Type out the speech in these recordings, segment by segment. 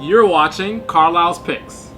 You're watching Carlisle's Picks.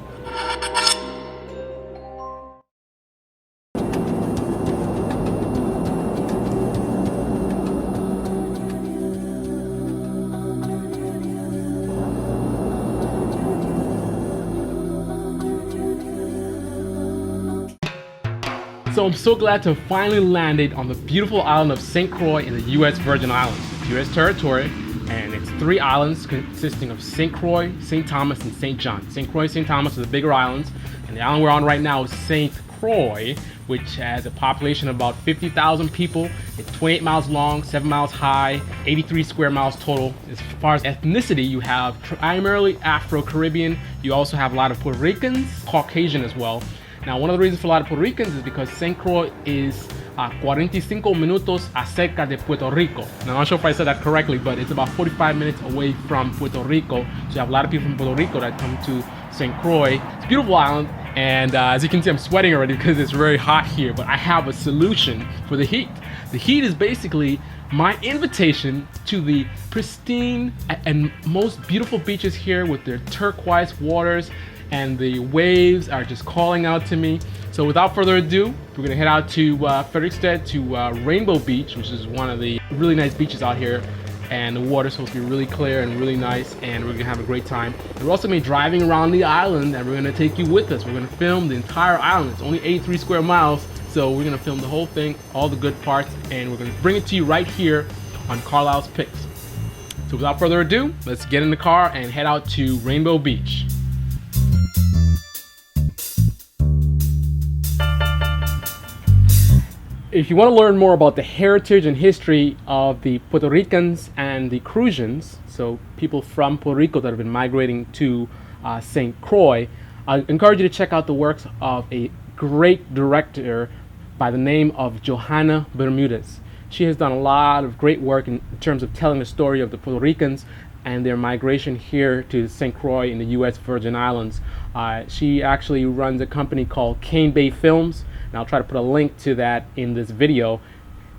So I'm so glad to have finally landed on the beautiful island of St Croix in the U.S. Virgin Islands. It's U.S. territory, and it's 3 islands consisting of St Croix, St Thomas, and St John. St Croix, St Thomas are the bigger islands, and the island we're on right now is St Croix, which has a population of about 50,000 people. It's 28 miles long, 7 miles high, 83 square miles total. As far as ethnicity, you have primarily Afro-Caribbean. You also have a lot of Puerto Ricans, Caucasian as well. Now, one of the reasons for a lot of Puerto Ricans is because St. Croix is 45 minutos acerca de Puerto Rico. Now, I'm not sure if I said that correctly, but it's about 45 minutes away from Puerto Rico. So you have a lot of people from Puerto Rico that come to St. Croix. It's a beautiful island, and as you can see, I'm sweating already because it's very hot here, but I have a solution for the heat. The heat is basically my invitation to the pristine and most beautiful beaches here with their turquoise waters, and the waves are just calling out to me. So without further ado, we're gonna head out to Frederiksted to Rainbow Beach, which is one of the really nice beaches out here. And the water's supposed to be really clear and really nice, and we're gonna have a great time. And we're also gonna be driving around the island, and we're gonna take you with us. We're gonna film the entire island. It's only 83 square miles, so we're gonna film the whole thing, all the good parts, and we're gonna bring it to you right here on Carlisle's Picks. So without further ado, let's get in the car and head out to Rainbow Beach. If you want to learn more about the heritage and history of the Puerto Ricans and the Crucians, so people from Puerto Rico that have been migrating to St. Croix, I encourage you to check out the works of a great director by the name of Johanna Bermudez. She has done a lot of great work in terms of telling the story of the Puerto Ricans and their migration here to St. Croix in the U.S. Virgin Islands. She actually runs a company called Cane Bay Films, and I'll try to put a link to that in this video.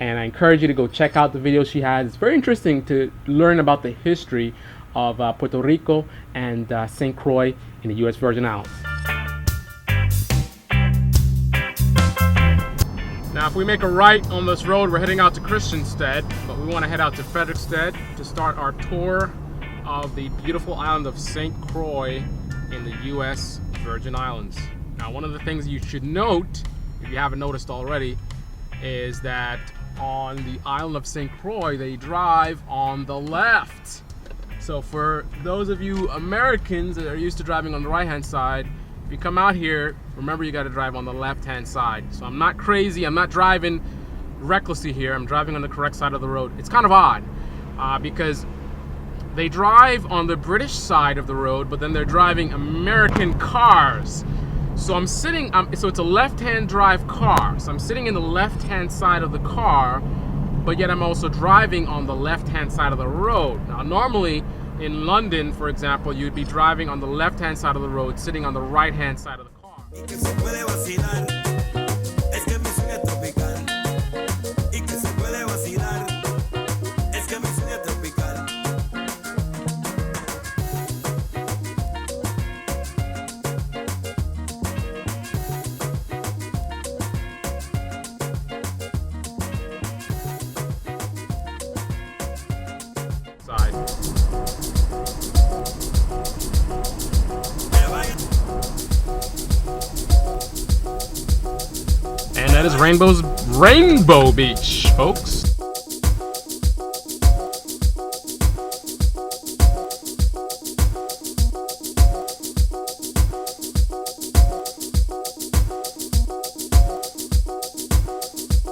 And I encourage you to go check out the video she has. It's very interesting to learn about the history of Puerto Rico and St. Croix in the U.S. Virgin Islands. Now, if we make a right on this road, we're heading out to Christiansted, but we want to head out to Frederiksted to start our tour of the beautiful island of St. Croix in the U.S. Virgin Islands. Now, one of the things you should note, if you haven't noticed already, is that on the island of St. Croix, they drive on the left. So for those of you Americans that are used to driving on the right-hand side, if you come out here, remember you got to drive on the left-hand side. So I'm not crazy, I'm not driving recklessly here, I'm driving on the correct side of the road. It's kind of odd because they drive on the British side of the road, but then they're driving American cars. So I'm sitting, so it's a left-hand drive car. So I'm sitting in the left-hand side of the car, but yet I'm also driving on the left-hand side of the road. Now, normally in London, for example, you'd be driving on the left-hand side of the road, sitting on the right-hand side of the car. And that is Rainbow Beach, folks.